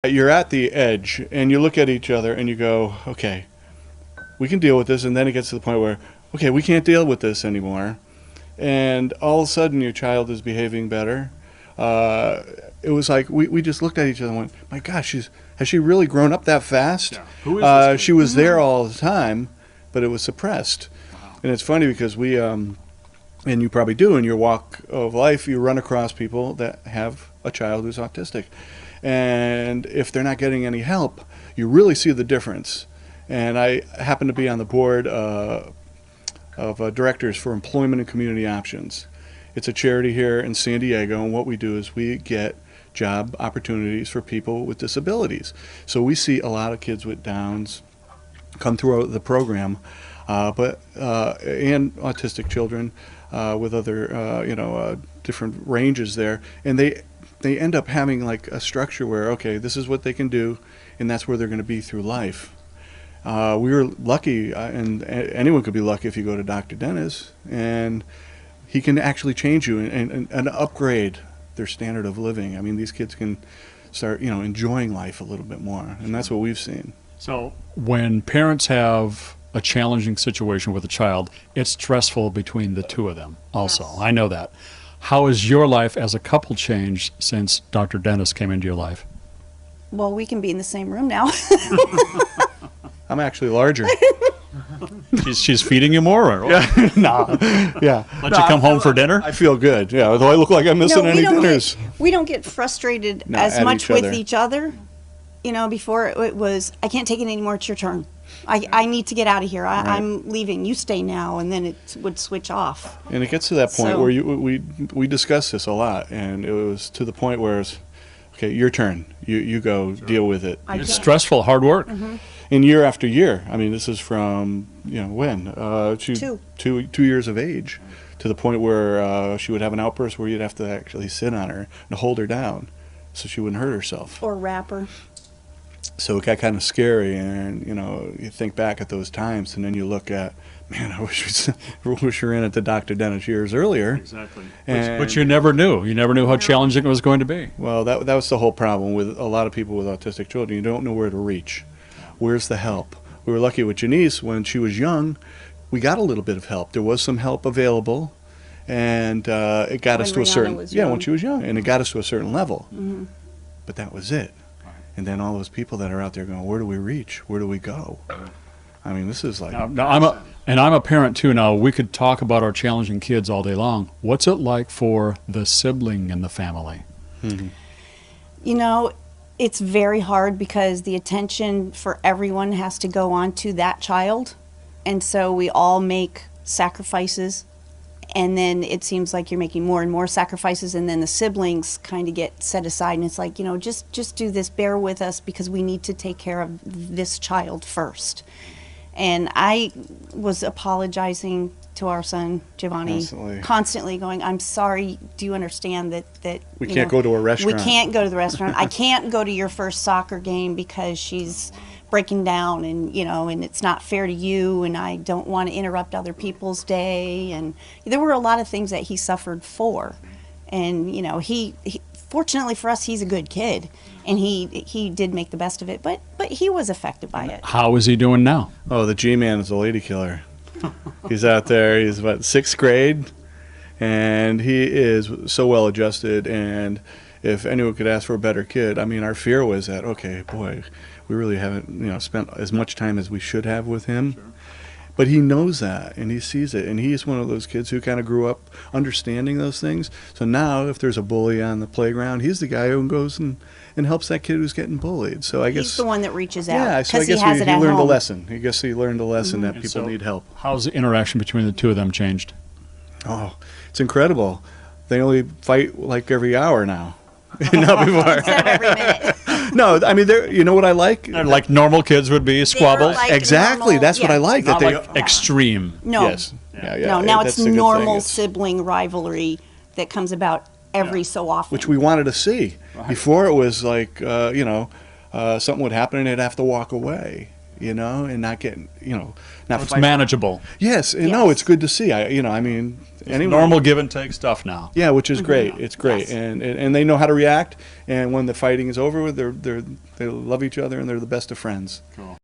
You're at the edge, and you look at each other, and you go, okay, we can deal with this, and then it gets to the point where, okay, we can't deal with this anymore, and all of a sudden your child is behaving better. It was like we just looked at each other and went, my gosh, has she really grown up that fast? Yeah. Who is this kid? She was there all the time, but it was suppressed. Wow. And it's funny because we, and you probably do in your walk of life, you run across people that have a child who's autistic. And if they're not getting any help, you really see the difference. And I happen to be on the board of directors for Employment and Community Options. It's a charity here in San Diego, and what we do is we get job opportunities for people with disabilities. So we see a lot of kids with Downs come through the program, and autistic children with other different ranges there, and they end up having like a structure where, okay, this is what they can do, and that's where they're going to be through life. We were lucky, and anyone could be lucky if you go to Dr. Dennis, and he can actually change you and upgrade their standard of living. I mean, these kids can start, enjoying life a little bit more, and that's what we've seen. So when parents have a challenging situation with a child, it's stressful between the two of them also. Yes. I know that. How has your life as a couple changed since Dr. Dennis came into your life? Well, we can be in the same room now. I'm actually larger. She's feeding you more? Or yeah. No. Yeah. Let you come home for dinner? I feel good. Yeah. Although I look like I'm missing any dinners. We don't get frustrated as much with each other. Before it was, I can't take it anymore, it's your turn. I need to get out of here. I'm leaving. You stay now, and then it would switch off. And it gets to that point where we discussed this a lot, and it was to the point where it's, okay, your turn. You go deal with it. It's stressful, hard work. Mm-hmm. And year after year. I mean, this is from when 2 years of age, to the point where she would have an outburst where you'd have to actually sit on her and hold her down so she wouldn't hurt herself. Or wrap her. So it got kind of scary, and you think back at those times, and then you look at, man, I wish we were in at the Dr. Dennis years earlier. Exactly. But you never knew. You never knew how challenging it was going to be. Well, that was the whole problem with a lot of people with autistic children. You don't know where to reach. Where's the help? We were lucky with Janice when she was young. We got a little bit of help. There was some help available, and it got us to a certain when she was young, and it got us to a certain level. Mm-hmm. But that was it. And then all those people that are out there going, where do we reach? Where do we go? I mean, this is like... Now I'm a parent, too. Now, we could talk about our challenging kids all day long. What's it like for the sibling in the family? Mm-hmm. It's very hard because the attention for everyone has to go on to that child. And so we all make sacrifices. And then it seems like you're making more and more sacrifices, and then the siblings kind of get set aside, and it's like, just do this, bear with us, because we need to take care of this child first. And I was apologizing to our son, Giovanni, constantly going, I'm sorry, do you understand that we can't go to a restaurant? We can't go to the restaurant. I can't go to your first soccer game because she's breaking down, and and it's not fair to you, and I don't want to interrupt other people's day. And there were a lot of things that he suffered for, and he fortunately for us, he's a good kid, and he did make the best of it, but he was affected by it. How is he doing now? Oh, the G-man is a lady killer. He's out there. He's about 6th grade, and he is so well adjusted. And if anyone could ask for a better kid, I mean, our fear was that, okay, boy, we really haven't, spent as much time as we should have with him. Sure. But he knows that, and he sees it, and he's one of those kids who kind of grew up understanding those things. So now, if there's a bully on the playground, he's the guy who goes and helps that kid who's getting bullied. So I guess he's the one that reaches out. Yeah, so I guess he learned a lesson. I guess he learned a lesson that people need help. How's the interaction between the two of them changed? Oh, it's incredible. They only fight like every hour now. Not before. Instead of every minute. No, I mean, you know what I like? They're like normal kids would be, squabbles. Like exactly, normal, that's what I like. Not that like extreme. No. Yes. Yeah, No, now it's that's a good normal thing. sibling rivalry that comes about every so often. Which we wanted to see. Before it was like, something would happen and they'd have to walk away. you know, and not getting, you know, not It's fighting. manageable. Yes, and no, Yes. it's good to see. I mean, anyone, Normal give and take stuff now. yeah, which is great. It's great, Yes. and they know how to react. And when the fighting is over, they love each other and they're the best of friends. Cool.